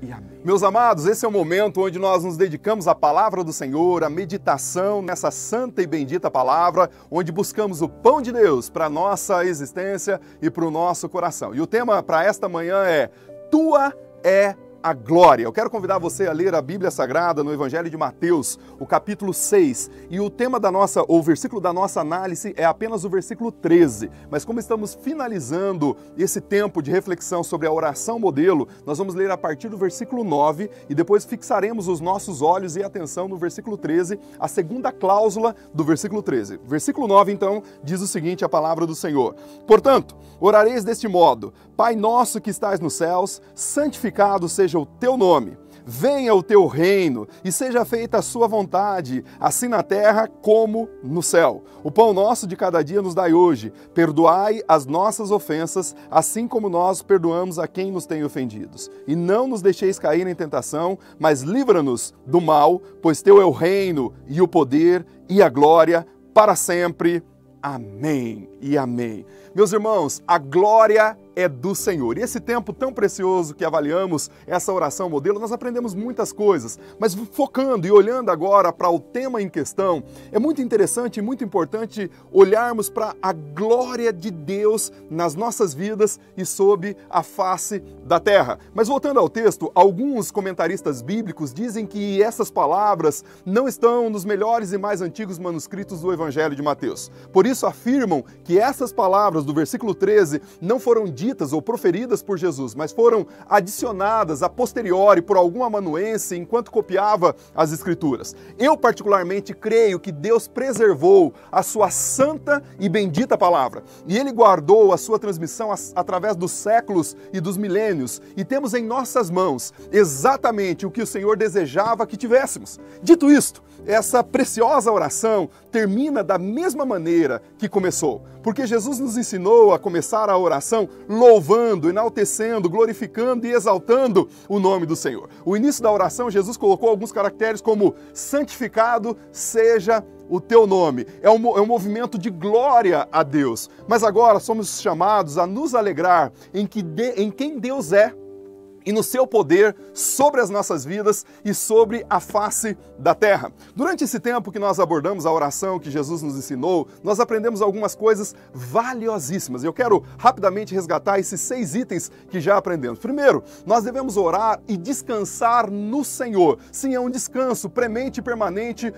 e amém. Meus amados, esse é o momento onde nós nos dedicamos à palavra do Senhor, à meditação nessa santa e bendita palavra, onde buscamos o pão de Deus para a nossa existência e para o nosso coração. E o tema para esta manhã é: Tua é a glória. Eu quero convidar você a ler a Bíblia Sagrada no Evangelho de Mateus, o capítulo 6. E o tema o versículo da nossa análise é apenas o versículo 13. Mas como estamos finalizando esse tempo de reflexão sobre a oração modelo, nós vamos ler a partir do versículo 9 e depois fixaremos os nossos olhos e atenção no versículo 13, a segunda cláusula do versículo 13. Versículo 9, então, diz o seguinte, a palavra do Senhor: Portanto, orareis deste modo: Pai nosso que estás nos céus, santificado seja o teu nome. Venha o teu reino e seja feita a sua vontade, assim na terra como no céu. O pão nosso de cada dia nos dai hoje. Perdoai as nossas ofensas, assim como nós perdoamos a quem nos tem ofendidos. E não nos deixeis cair em tentação, mas livra-nos do mal, pois teu é o reino e o poder e a glória para sempre. Amém e amém. Meus irmãos, a glória é do Senhor. E esse tempo tão precioso que avaliamos essa oração modelo, nós aprendemos muitas coisas, mas focando e olhando agora para o tema em questão, é muito interessante e muito importante olharmos para a glória de Deus nas nossas vidas e sob a face da terra. Mas voltando ao texto, alguns comentaristas bíblicos dizem que essas palavras não estão nos melhores e mais antigos manuscritos do Evangelho de Mateus. Por isso afirmam que essas palavras do versículo 13 não foram ditas ou proferidas por Jesus, mas foram adicionadas a posteriori por algum amanuense enquanto copiava as Escrituras. Eu particularmente creio que Deus preservou a sua santa e bendita palavra, e Ele guardou a sua transmissão através dos séculos e dos milênios, e temos em nossas mãos exatamente o que o Senhor desejava que tivéssemos. Dito isto, essa preciosa oração termina da mesma maneira que começou, porque Jesus nos ensinou a começar a oração louvando, enaltecendo, glorificando e exaltando o nome do Senhor. O início da oração, Jesus colocou alguns caracteres como: santificado seja o teu nome. É um movimento de glória a Deus. Mas agora somos chamados a nos alegrar em quem Deus é e no seu poder sobre as nossas vidas e sobre a face da terra. Durante esse tempo que nós abordamos a oração que Jesus nos ensinou, nós aprendemos algumas coisas valiosíssimas. Eu quero rapidamente resgatar esses 6 itens que já aprendemos. Primeiro, nós devemos orar e descansar no Senhor. Sim, é um descanso premente e permanente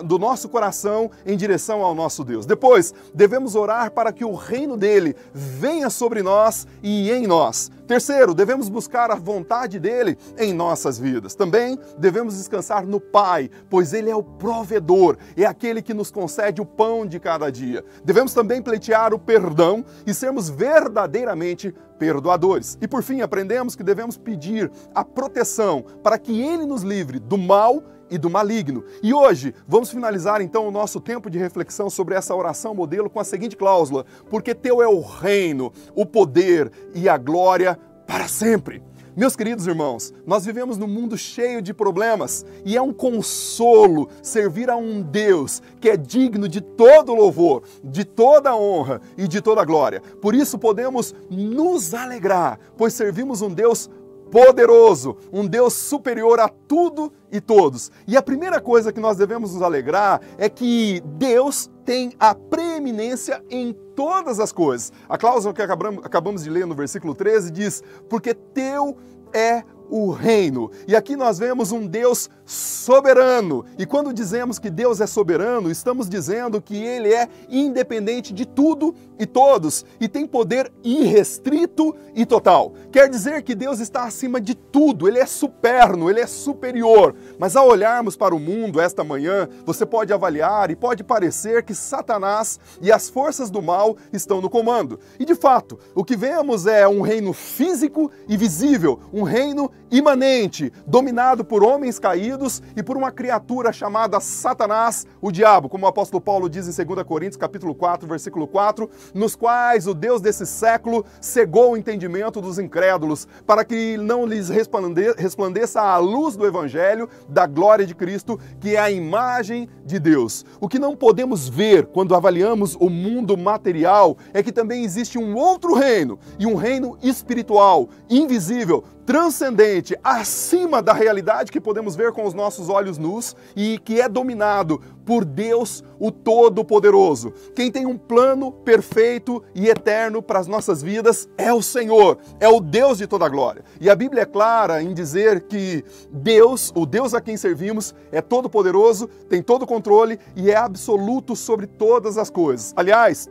do nosso coração em direção ao nosso Deus. Depois, devemos orar para que o reino dele venha sobre nós e em nós. Terceiro, devemos buscar a vontade dele em nossas vidas. Também devemos descansar no Pai, pois ele é o provedor, é aquele que nos concede o pão de cada dia. Devemos também pleitear o perdão e sermos verdadeiramente perdoadores. E por fim, aprendemos que devemos pedir a proteção para que ele nos livre do mal e do maligno. E hoje vamos finalizar então o nosso tempo de reflexão sobre essa oração modelo com a seguinte cláusula: porque teu é o reino, o poder e a glória para sempre. Meus queridos irmãos, nós vivemos num mundo cheio de problemas e é um consolo servir a um Deus que é digno de todo louvor, de toda honra e de toda glória. Por isso podemos nos alegrar, pois servimos um Deus poderoso, um Deus superior a tudo e todos. E a primeira coisa que nós devemos nos alegrar é que Deus tem a preeminência em todas as coisas. A cláusula que acabamos de ler no versículo 13 diz: porque teu é o reino. E aqui nós vemos um Deus soberano. E quando dizemos que Deus é soberano, estamos dizendo que Ele é independente de tudo e todos e tem poder irrestrito e total. Quer dizer que Deus está acima de tudo, Ele é superno, Ele é superior. Mas ao olharmos para o mundo esta manhã, você pode avaliar e pode parecer que Satanás e as forças do mal estão no comando. E de fato, o que vemos é um reino físico e visível, um reino imanente, dominado por homens caídos e por uma criatura chamada Satanás, o diabo, como o apóstolo Paulo diz em 2 Coríntios capítulo 4, versículo 4, nos quais o Deus desse século cegou o entendimento dos incrédulos, para que não lhes resplandeça a luz do evangelho da glória de Cristo, que é a imagem de Deus. O que não podemos ver quando avaliamos o mundo material é que também existe um outro reino, e um reino espiritual, invisível, transcendente, acima da realidade que podemos ver com os nossos olhos nus e que é dominado por Deus, o Todo-Poderoso. Quem tem um plano perfeito e eterno para as nossas vidas é o Senhor, é o Deus de toda a glória. E a Bíblia é clara em dizer que Deus, o Deus a quem servimos, é todo-poderoso, tem todo o controle e é absoluto sobre todas as coisas. Aliás,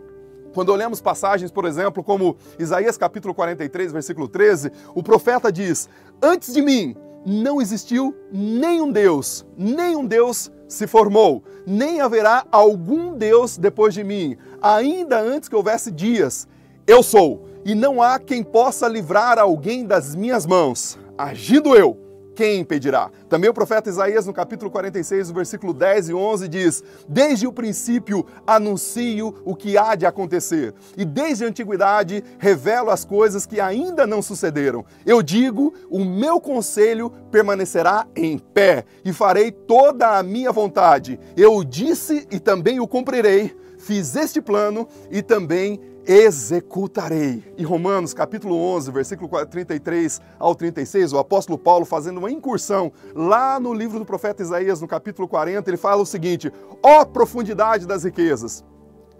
quando olhamos passagens, por exemplo, como Isaías capítulo 43, versículo 13, o profeta diz: antes de mim não existiu nenhum Deus se formou, nem haverá algum Deus depois de mim. Ainda antes que houvesse dias, eu sou, e não há quem possa livrar alguém das minhas mãos. Agindo eu, quem impedirá? Também o profeta Isaías, no capítulo 46, no versículo 10 e 11, diz: desde o princípio anuncio o que há de acontecer, e desde a antiguidade revelo as coisas que ainda não sucederam. Eu digo, o meu conselho permanecerá em pé, e farei toda a minha vontade. Eu disse e também o cumprirei, fiz este plano e também executarei. Em Romanos capítulo 11, versículo 33 ao 36, o apóstolo Paulo, fazendo uma incursão lá no livro do profeta Isaías, no capítulo 40, ele fala o seguinte: ó profundidade das riquezas,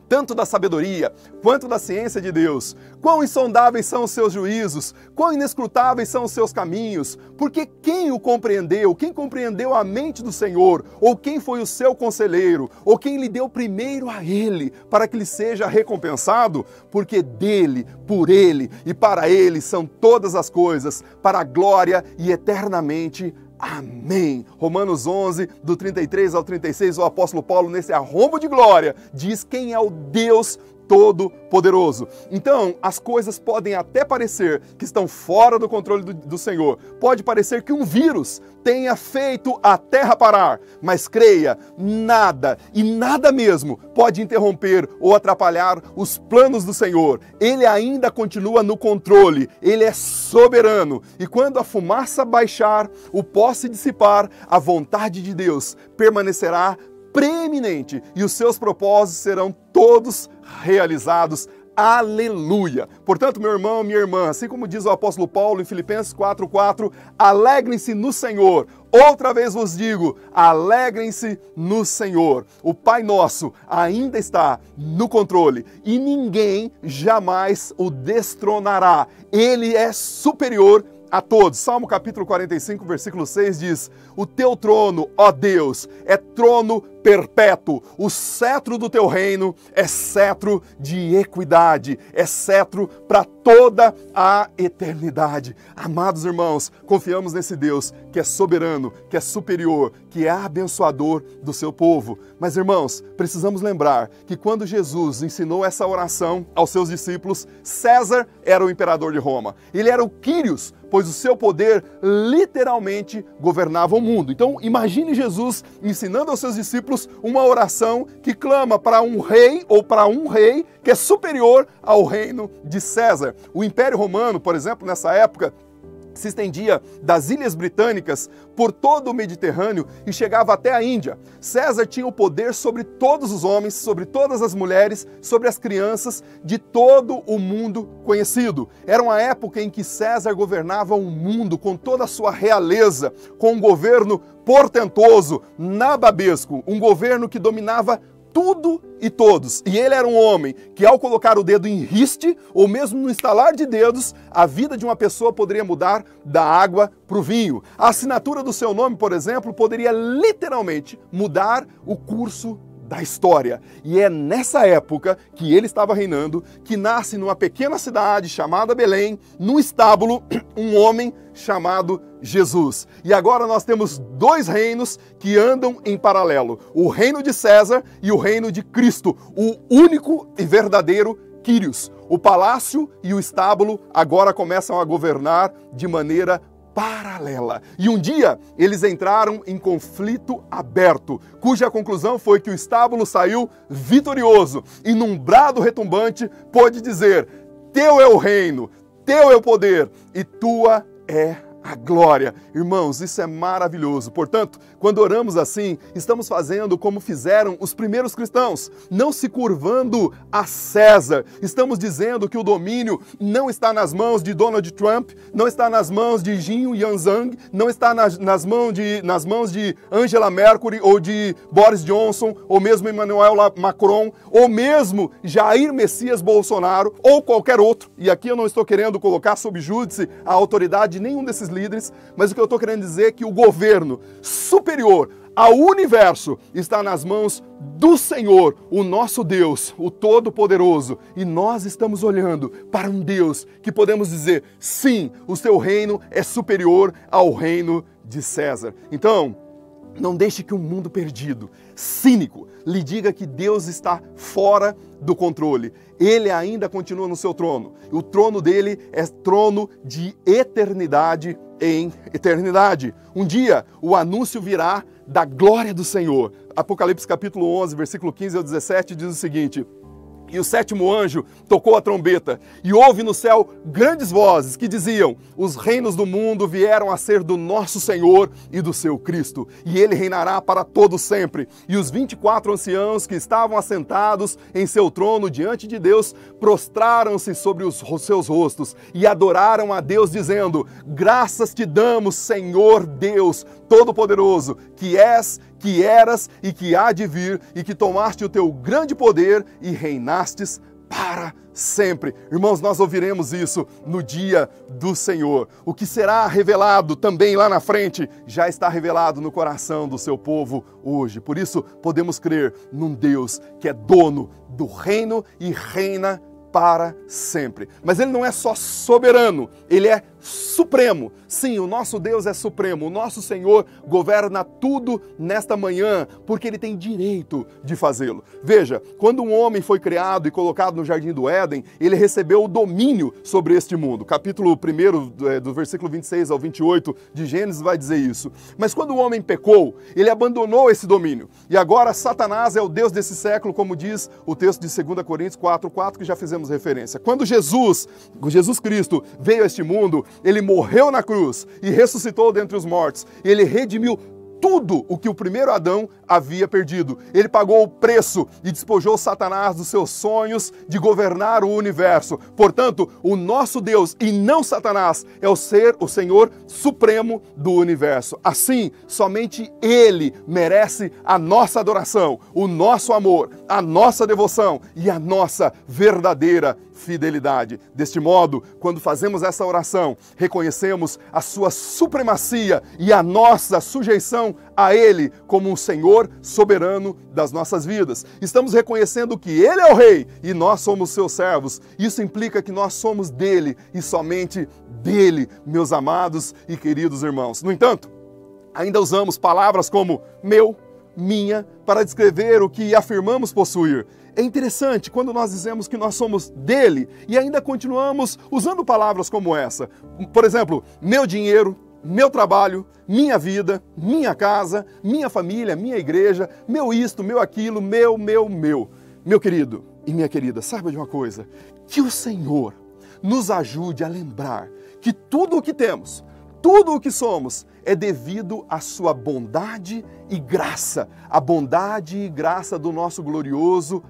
tanto da sabedoria quanto da ciência de Deus, quão insondáveis são os seus juízos, quão inescrutáveis são os seus caminhos, porque quem o compreendeu, quem compreendeu a mente do Senhor, ou quem foi o seu conselheiro, ou quem lhe deu primeiro a ele, para que lhe seja recompensado? Porque dele, por ele e para ele são todas as coisas, para a glória e eternamente. Amém. Romanos 11, do 33 ao 36, o apóstolo Paulo, nesse arrombo de glória, diz quem é o Deus Todo-Poderoso. Então, as coisas podem até parecer que estão fora do controle do Senhor. Pode parecer que um vírus tenha feito a terra parar, mas creia, nada e nada mesmo pode interromper ou atrapalhar os planos do Senhor. Ele ainda continua no controle, ele é soberano. E quando a fumaça baixar, o pó se dissipar, a vontade de Deus permanecerá preeminente e os seus propósitos serão todos realizados. Aleluia! Portanto, meu irmão, minha irmã, assim como diz o apóstolo Paulo em Filipenses 4:4, alegrem-se no Senhor. Outra vez vos digo, alegrem-se no Senhor. O Pai Nosso ainda está no controle e ninguém jamais o destronará. Ele é superior a todos. Salmo capítulo 45, versículo 6 diz: o teu trono, ó Deus, é trono perpétuo. O cetro do teu reino é cetro de equidade, é cetro para toda a eternidade. Amados irmãos, confiamos nesse Deus que é soberano, que é superior, que é abençoador do seu povo. Mas, irmãos, precisamos lembrar que quando Jesus ensinou essa oração aos seus discípulos, César era o imperador de Roma. Ele era o Quírios, pois o seu poder literalmente governava o mundo. Então, imagine Jesus ensinando aos seus discípulos uma oração que clama para um rei ou para um rei que é superior ao reino de César. O Império Romano, por exemplo, nessa época, se estendia das Ilhas Britânicas por todo o Mediterrâneo e chegava até a Índia. César tinha o poder sobre todos os homens, sobre todas as mulheres, sobre as crianças de todo o mundo conhecido. Era uma época em que César governava o mundo com toda a sua realeza, com um governo portentoso, nababesco, um governo que dominava tudo e todos. E ele era um homem que, ao colocar o dedo em riste, ou mesmo no estalar de dedos, a vida de uma pessoa poderia mudar da água para o vinho. A assinatura do seu nome, por exemplo, poderia literalmente mudar o curso da história. E é nessa época que ele estava reinando que nasce numa pequena cidade chamada Belém, num estábulo, um homem chamado Jesus. E agora nós temos dois reinos que andam em paralelo: o reino de César e o reino de Cristo, o único e verdadeiro Quírios. O palácio e o estábulo agora começam a governar de maneira paralela. E um dia eles entraram em conflito aberto, cuja conclusão foi que o estábulo saiu vitorioso e num brado retumbante pôde dizer: teu é o reino, teu é o poder e tua é a glória. Irmãos, isso é maravilhoso. Portanto, quando oramos assim, estamos fazendo como fizeram os primeiros cristãos, não se curvando a César. Estamos dizendo que o domínio não está nas mãos de Donald Trump, não está nas mãos de Jin Yanzhang, não está nas mãos de Angela Merkel ou de Boris Johnson, ou mesmo Emmanuel Macron, ou mesmo Jair Messias Bolsonaro, ou qualquer outro. E aqui eu não estou querendo colocar sob júdice a autoridade de nenhum desses líderes, mas o que eu estou querendo dizer é que o governo superior ao universo está nas mãos do Senhor, o nosso Deus, o Todo-Poderoso. E nós estamos olhando para um Deus que podemos dizer, sim, o seu reino é superior ao reino de César. Então, não deixe que um mundo perdido, cínico, lhe diga que Deus está fora do controle. Ele ainda continua no seu trono. O trono dele é trono de eternidade em eternidade. Um dia, o anúncio virá da glória do Senhor. Apocalipse capítulo 11, versículo 15 ao 17 diz o seguinte: e o sétimo anjo tocou a trombeta, e houve no céu grandes vozes que diziam: os reinos do mundo vieram a ser do nosso Senhor e do seu Cristo, e ele reinará para todo sempre. E os 24 anciãos que estavam assentados em seu trono diante de Deus prostraram-se sobre os seus rostos e adoraram a Deus, dizendo: graças te damos, Senhor Deus Todo-Poderoso, que és, que eras e que há de vir, e que tomaste o teu grande poder e reinastes para sempre. Irmãos, nós ouviremos isso no dia do Senhor. O que será revelado também lá na frente já está revelado no coração do seu povo hoje. Por isso, podemos crer num Deus que é dono do reino e reina para sempre. Mas ele não é só soberano, ele é supremo. Sim, o nosso Deus é supremo, o nosso Senhor governa tudo nesta manhã, porque ele tem direito de fazê-lo. Veja, quando um homem foi criado e colocado no Jardim do Éden, ele recebeu o domínio sobre este mundo. Capítulo 1, do versículo 26 ao 28 de Gênesis vai dizer isso. Mas quando o homem pecou, ele abandonou esse domínio. E agora Satanás é o Deus desse século, como diz o texto de 2 Coríntios 4:4, que já fizemos referência. Quando Jesus Cristo veio a este mundo, ele morreu na cruz e ressuscitou dentre os mortos. Ele redimiu tudo o que o primeiro Adão havia perdido. Ele pagou o preço e despojou Satanás dos seus sonhos de governar o universo. Portanto, o nosso Deus, e não Satanás, é o Senhor supremo do universo. Assim, somente Ele merece a nossa adoração, o nosso amor, a nossa devoção e a nossa verdadeira fidelidade. Deste modo, quando fazemos essa oração, reconhecemos a sua supremacia e a nossa sujeição a Ele como um Senhor soberano das nossas vidas. Estamos reconhecendo que Ele é o Rei e nós somos seus servos. Isso implica que nós somos dele e somente dele, meus amados e queridos irmãos. No entanto, ainda usamos palavras como meu, minha, para descrever o que afirmamos possuir. É interessante quando nós dizemos que nós somos dele e ainda continuamos usando palavras como essa. Por exemplo, meu dinheiro, meu trabalho, minha vida, minha casa, minha família, minha igreja, meu isto, meu aquilo, meu. Meu querido e minha querida, saiba de uma coisa, que o Senhor nos ajude a lembrar que tudo o que temos, tudo o que somos, é devido à sua bondade e graça, a bondade e graça do nosso glorioso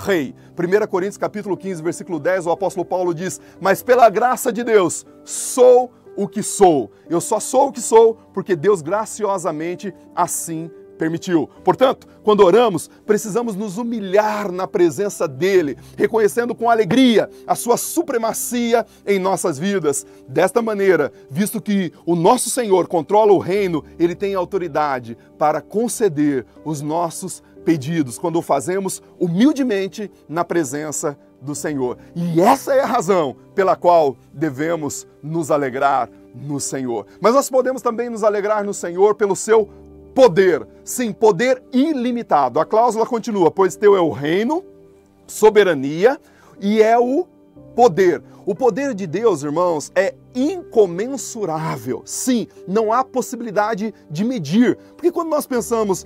Rei. 1 Coríntios capítulo 15, versículo 10, o apóstolo Paulo diz: mas pela graça de Deus, sou o que sou. Eu só sou o que sou porque Deus graciosamente assim permitiu. Portanto, quando oramos, precisamos nos humilhar na presença dele, reconhecendo com alegria a sua supremacia em nossas vidas. Desta maneira, visto que o nosso Senhor controla o reino, ele tem autoridade para conceder os nossos pedidos, quando o fazemos humildemente na presença do Senhor. E essa é a razão pela qual devemos nos alegrar no Senhor. Mas nós podemos também nos alegrar no Senhor pelo seu poder. Sim, poder ilimitado. A cláusula continua: pois teu é o reino, soberania e é o poder. O poder de Deus, irmãos, é incomensurável. Sim, não há possibilidade de medir. Porque quando nós pensamos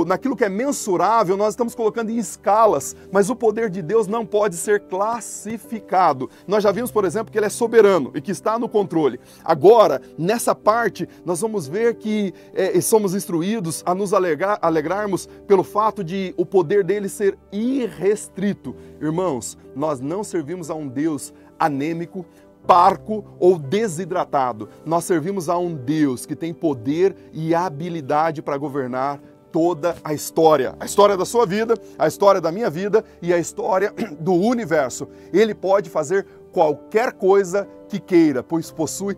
naquilo que é mensurável, nós estamos colocando em escalas, mas o poder de Deus não pode ser classificado. Nós já vimos, por exemplo, que Ele é soberano e que está no controle. Agora, nessa parte, nós vamos ver que somos instruídos a nos alegrarmos pelo fato de o poder dele ser irrestrito. Irmãos, nós não servimos a um Deus anêmico, parco ou desidratado. Nós servimos a um Deus que tem poder e habilidade para governar toda a história da sua vida, a história da minha vida e a história do universo. Ele pode fazer qualquer coisa que queira, pois possui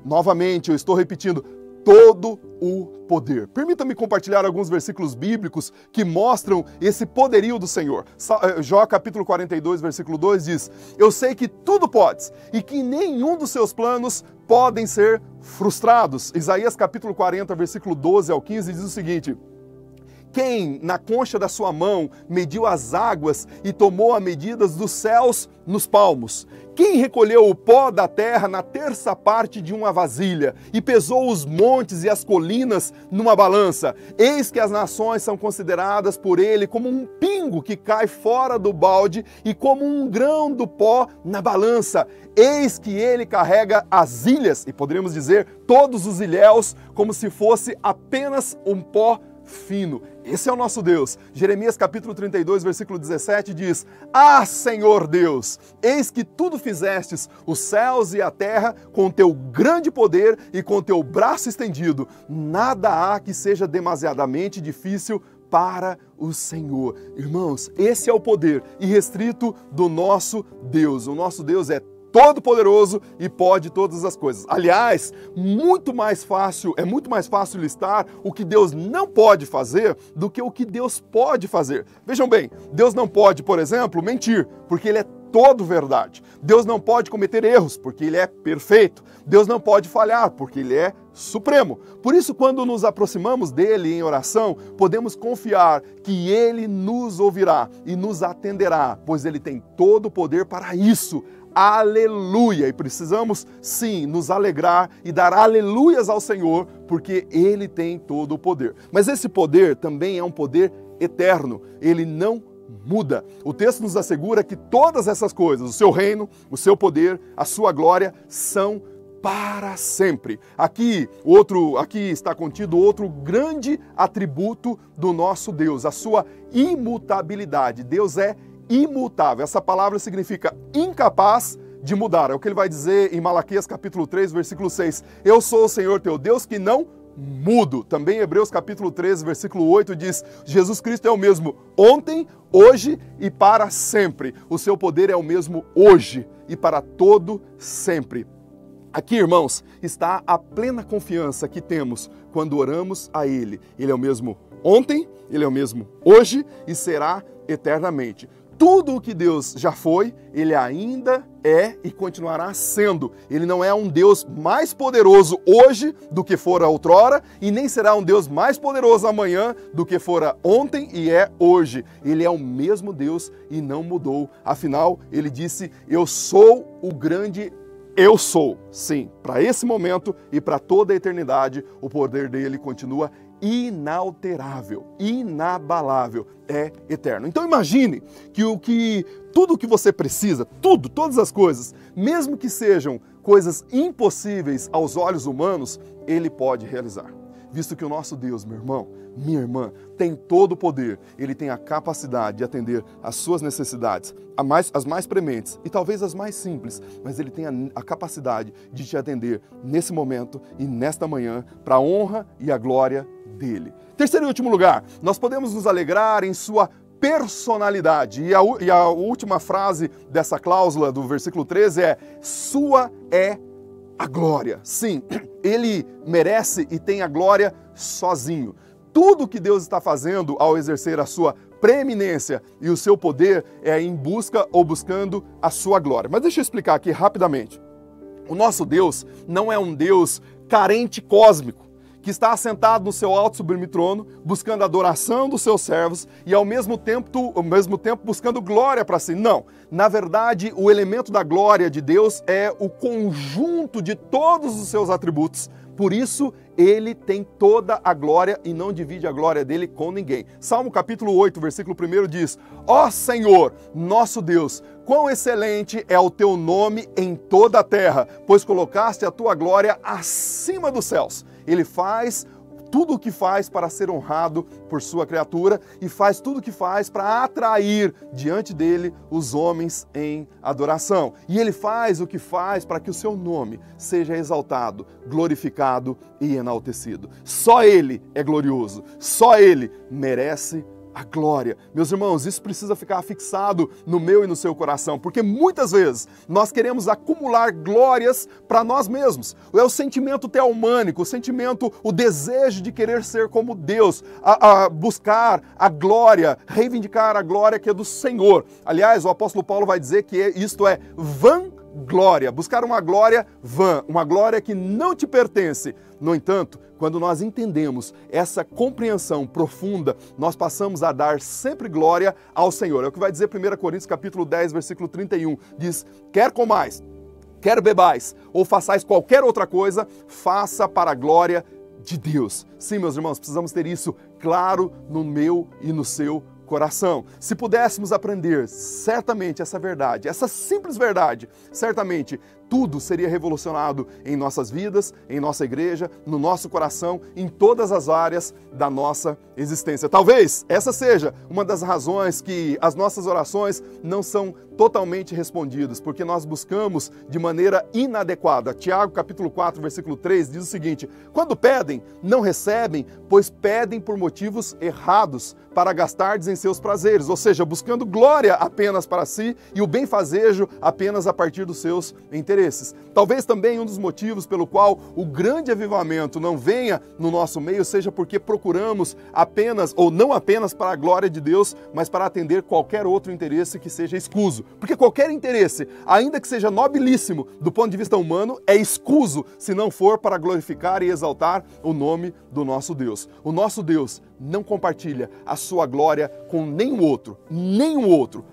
novamente, eu estou repetindo, todo o poder. Permita-me compartilhar alguns versículos bíblicos que mostram esse poderio do Senhor. Jó capítulo 42, versículo 2 diz: eu sei que tudo podes e que nenhum dos seus planos podem ser frustrados. Isaías capítulo 40, versículo 12 ao 15 diz o seguinte: quem na concha da sua mão mediu as águas e tomou as medidas dos céus nos palmos? Quem recolheu o pó da terra na terça parte de uma vasilha e pesou os montes e as colinas numa balança? Eis que as nações são consideradas por ele como um pingo que cai fora do balde e como um grão do pó na balança. Eis que ele carrega as ilhas, e poderíamos dizer todos os ilhéus, como se fosse apenas um pó fino. Esse é o nosso Deus. Jeremias capítulo 32, versículo 17 diz: ah, Senhor Deus, eis que tudo fizestes, os céus e a terra, com teu grande poder e com teu braço estendido. Nada há que seja demasiadamente difícil para o Senhor. Irmãos, esse é o poder irrestrito do nosso Deus. O nosso Deus é todo-poderoso e pode todas as coisas. Aliás, é muito mais fácil listar o que Deus não pode fazer do que o que Deus pode fazer. Vejam bem, Deus não pode, por exemplo, mentir, porque Ele é todo verdade. Deus não pode cometer erros, porque Ele é perfeito. Deus não pode falhar, porque Ele é supremo. Por isso, quando nos aproximamos dEle em oração, podemos confiar que Ele nos ouvirá e nos atenderá, pois Ele tem todo o poder para isso. Aleluia! E precisamos, sim, nos alegrar e dar aleluias ao Senhor, porque Ele tem todo o poder. Mas esse poder também é um poder eterno. Ele não muda. O texto nos assegura que todas essas coisas, o seu reino, o seu poder, a sua glória, são para sempre. Aqui está contido outro grande atributo do nosso Deus, a sua imutabilidade. Deus é imutável. Essa palavra significa incapaz de mudar. É o que ele vai dizer em Malaquias capítulo 3, versículo 6. Eu sou o Senhor teu Deus que não mudo. Também em Hebreus capítulo 13, versículo 8 diz: Jesus Cristo é o mesmo ontem, hoje e para sempre. O seu poder é o mesmo hoje e para todo sempre. Aqui, irmãos, está a plena confiança que temos quando oramos a Ele. Ele é o mesmo ontem, Ele é o mesmo hoje e será eternamente. Tudo o que Deus já foi, Ele ainda é e continuará sendo. Ele não é um Deus mais poderoso hoje do que fora outrora e nem será um Deus mais poderoso amanhã do que fora ontem e é hoje. Ele é o mesmo Deus e não mudou. Afinal, Ele disse: eu sou o grande eu sou. Sim, para esse momento e para toda a eternidade, o poder dele continua inalterável, inabalável, é eterno. Então imagine que tudo o que você precisa, todas as coisas, mesmo que sejam coisas impossíveis aos olhos humanos, Ele pode realizar. Visto que o nosso Deus, meu irmão, minha irmã, tem todo o poder, Ele tem a capacidade de atender às suas necessidades, as mais prementes e talvez as mais simples, mas Ele tem a capacidade de te atender nesse momento e nesta manhã, para a honra e a glória dEle. Terceiro e último lugar, nós podemos nos alegrar em sua personalidade. E a última frase dessa cláusula do versículo 13 é: sua é a glória. Sim, Ele merece e tem a glória sozinho. Tudo que Deus está fazendo ao exercer a sua preeminência e o seu poder é em busca ou buscando a sua glória. Mas deixa eu explicar aqui rapidamente. O nosso Deus não é um Deus carente cósmico, que está assentado no seu alto sublime trono, buscando a adoração dos seus servos e ao mesmo tempo buscando glória para si. Não, na verdade, o elemento da glória de Deus é o conjunto de todos os seus atributos. Por isso, ele tem toda a glória e não divide a glória dele com ninguém. Salmo capítulo 8, versículo 1 diz: Ó Senhor, nosso Deus, quão excelente é o teu nome em toda a terra, pois colocaste a tua glória acima dos céus. Ele faz tudo o que faz para ser honrado por sua criatura e faz tudo o que faz para atrair diante dele os homens em adoração. E ele faz o que faz para que o seu nome seja exaltado, glorificado e enaltecido. Só ele é glorioso, só ele merece a glória. Meus irmãos, isso precisa ficar fixado no meu e no seu coração, porque muitas vezes nós queremos acumular glórias para nós mesmos. É o sentimento teomânico, o sentimento, o desejo de querer ser como Deus, buscar a glória, reivindicar a glória que é do Senhor. Aliás, o apóstolo Paulo vai dizer que isto é vanglória, buscar uma glória vã, uma glória que não te pertence. No entanto, quando nós entendemos essa compreensão profunda, nós passamos a dar sempre glória ao Senhor. É o que vai dizer 1 Coríntios capítulo 10, versículo 31. Diz: quer comais, quer bebais, ou façais qualquer outra coisa, faça para a glória de Deus. Sim, meus irmãos, precisamos ter isso claro no meu e no seu coração. Se pudéssemos aprender certamente essa verdade, essa simples verdade, certamente tudo seria revolucionado em nossas vidas, em nossa igreja, no nosso coração, em todas as áreas da nossa existência. Talvez essa seja uma das razões que as nossas orações não são totalmente respondidas, porque nós buscamos de maneira inadequada. Tiago, capítulo 4, versículo 3, diz o seguinte: quando pedem, não recebem, pois pedem por motivos errados, para gastardes em seus prazeres, ou seja, buscando glória apenas para si e o benfazejo apenas a partir dos seus interesses. Talvez também um dos motivos pelo qual o grande avivamento não venha no nosso meio seja porque procuramos apenas, ou não apenas para a glória de Deus, mas para atender qualquer outro interesse que seja escuso. Porque qualquer interesse, ainda que seja nobilíssimo do ponto de vista humano, é escuso se não for para glorificar e exaltar o nome do nosso Deus. O nosso Deus não compartilha a sua glória com nenhum outro, nenhum outro.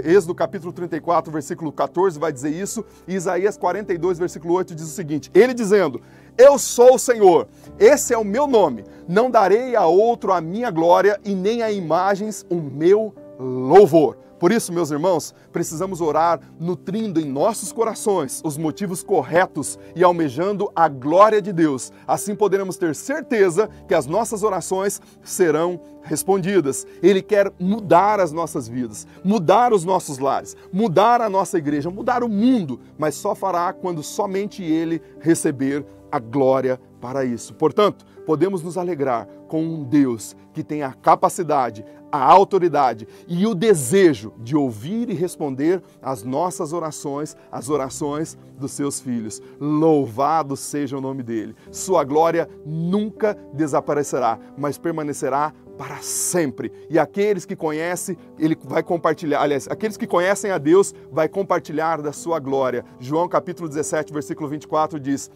Êxodo capítulo 34, versículo 14 vai dizer isso, e Isaías 42, versículo 8 diz o seguinte: ele dizendo: eu sou o Senhor, esse é o meu nome, não darei a outro a minha glória e nem a imagens o meu louvor. Por isso, meus irmãos, precisamos orar nutrindo em nossos corações os motivos corretos e almejando a glória de Deus. Assim poderemos ter certeza que as nossas orações serão respondidas. Ele quer mudar as nossas vidas, mudar os nossos lares, mudar a nossa igreja, mudar o mundo, mas só fará quando somente Ele receber a glória para isso. Portanto, podemos nos alegrar com um Deus que tem a capacidade, a autoridade e o desejo de ouvir e responder às nossas orações, as orações dos seus filhos. Louvado seja o nome dele. Sua glória nunca desaparecerá, mas permanecerá para sempre. E aqueles que conhecem, ele vai compartilhar, aliás, aqueles que conhecem a Deus, vai compartilhar da sua glória. João capítulo 17, versículo 24 diz: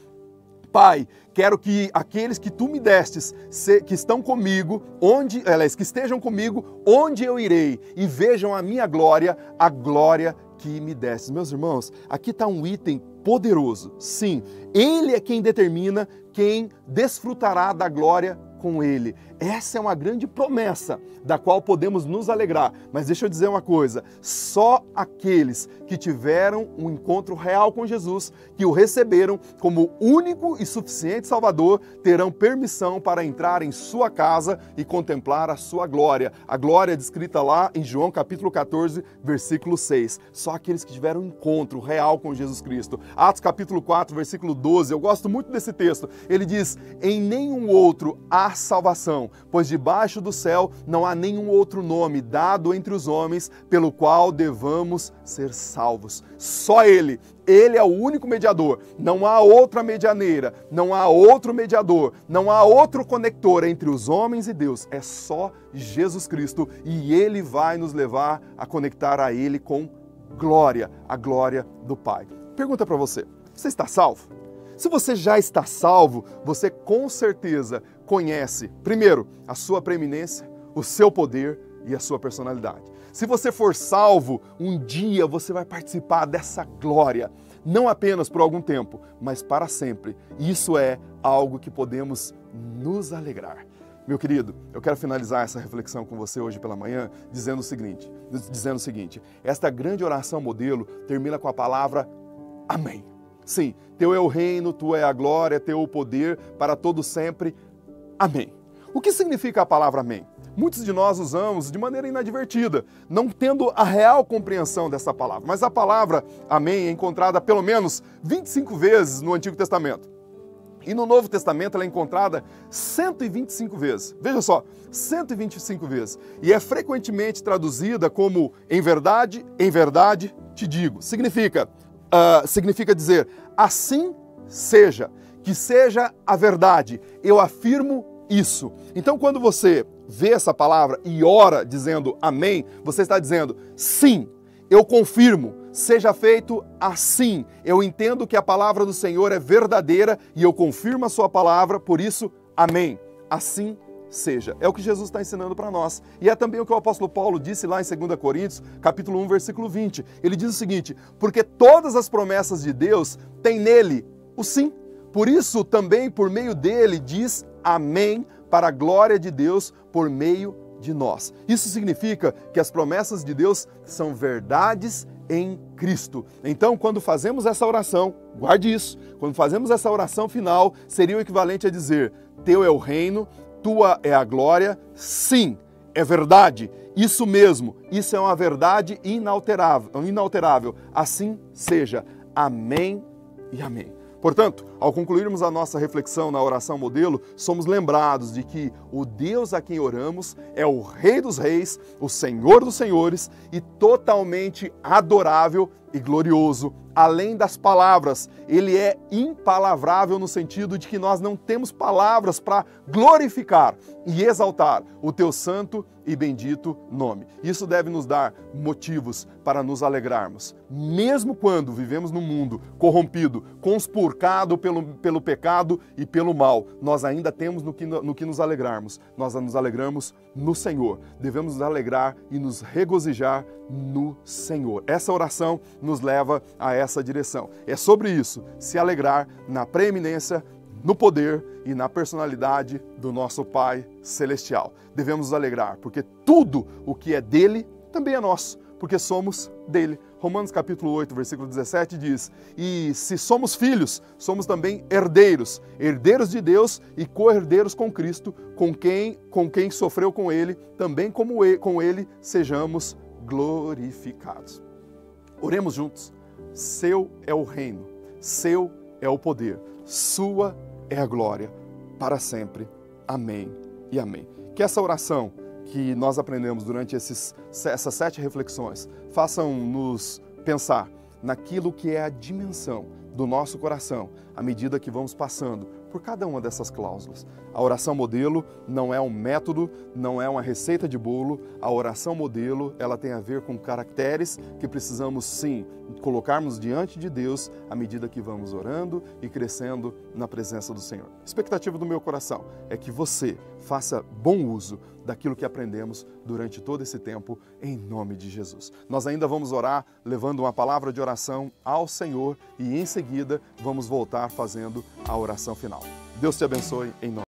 Pai, quero que aqueles que tu me destes, que estão comigo, que estejam comigo, onde eu irei, e vejam a minha glória, a glória que me destes. Meus irmãos, aqui está um item poderoso. Sim, Ele é quem determina quem desfrutará da glória com Ele. Essa é uma grande promessa da qual podemos nos alegrar. Mas deixa eu dizer uma coisa, só aqueles que tiveram um encontro real com Jesus, que o receberam como único e suficiente Salvador, terão permissão para entrar em sua casa e contemplar a sua glória. A glória descrita lá em João capítulo 14, versículo 6. Só aqueles que tiveram um encontro real com Jesus Cristo. Atos capítulo 4, versículo 12, eu gosto muito desse texto. Ele diz: em nenhum outro há salvação, pois debaixo do céu não há nenhum outro nome dado entre os homens pelo qual devamos ser salvos. Só Ele. Ele é o único mediador. Não há outra medianeira, não há outro mediador, não há outro conector entre os homens e Deus. É só Jesus Cristo e Ele vai nos levar a conectar a Ele com glória, a glória do Pai. Pergunta para você: você está salvo? Se você já está salvo, você com certeza conhece, primeiro, a sua preeminência, o seu poder e a sua personalidade. Se você for salvo, um dia você vai participar dessa glória, não apenas por algum tempo, mas para sempre. Isso é algo que podemos nos alegrar. Meu querido, eu quero finalizar essa reflexão com você hoje pela manhã dizendo o seguinte, esta grande oração modelo termina com a palavra amém. Sim, teu é o reino, tua é a glória, teu é o poder para todo sempre. Amém. O que significa a palavra amém? Muitos de nós usamos de maneira inadvertida, não tendo a real compreensão dessa palavra. Mas a palavra amém é encontrada pelo menos 25 vezes no Antigo Testamento. E no Novo Testamento ela é encontrada 125 vezes. Veja só, 125 vezes. E é frequentemente traduzida como em verdade te digo. Significa dizer, assim seja, que seja a verdade. Eu afirmo isso. Então quando você vê essa palavra e ora dizendo amém, você está dizendo sim, eu confirmo. Seja feito assim. Eu entendo que a palavra do Senhor é verdadeira e eu confirmo a sua palavra, por isso, amém. Assim seja. É o que Jesus está ensinando para nós. E é também o que o apóstolo Paulo disse lá em 2 Coríntios, capítulo 1, versículo 20. Ele diz o seguinte, porque todas as promessas de Deus têm nele o sim. Por isso, também por meio dele, diz amém, para a glória de Deus, por meio de nós. Isso significa que as promessas de Deus são verdades em Cristo. Então, quando fazemos essa oração, guarde isso, quando fazemos essa oração final, seria o equivalente a dizer, teu é o reino, tua é a glória, sim, é verdade, isso mesmo, isso é uma verdade inalterável, assim seja, amém e amém. Portanto, ao concluirmos a nossa reflexão na oração modelo, somos lembrados de que o Deus a quem oramos é o Rei dos Reis, o Senhor dos Senhores e totalmente adorável e glorioso. Além das palavras, ele é impalavrável no sentido de que nós não temos palavras para glorificar e exaltar o teu santo e bendito nome. Isso deve nos dar motivos para nos alegrarmos. Mesmo quando vivemos num mundo corrompido, conspurcado pelo pecado e pelo mal, nós ainda temos no que nos alegrarmos. Nós nos alegramos no Senhor. Devemos nos alegrar e nos regozijar no Senhor. Essa oração nos leva a essa direção. É sobre isso, se alegrar na preeminência, no poder e na personalidade do nosso Pai Celestial. Devemos nos alegrar, porque tudo o que é dele também é nosso, porque somos dele. Romanos capítulo 8, versículo 17 diz, e se somos filhos, somos também herdeiros, herdeiros de Deus e co-herdeiros com Cristo, com quem sofreu com ele, também com ele sejamos glorificados. Oremos juntos. Seu é o reino, seu é o poder, sua é a glória, para sempre. Amém e amém. Que essa oração que nós aprendemos durante essas 7 reflexões façam nos pensar naquilo que é a dimensão do nosso coração à medida que vamos passando por cada uma dessas cláusulas. A oração modelo não é um método, não é uma receita de bolo. A oração modelo, ela tem a ver com caracteres que precisamos sim colocarmos diante de Deus à medida que vamos orando e crescendo na presença do Senhor. A expectativa do meu coração é que você faça bom uso daquilo que aprendemos durante todo esse tempo, em nome de Jesus. Nós ainda vamos orar levando uma palavra de oração ao Senhor e em seguida vamos voltar fazendo a oração final. Deus te abençoe em nome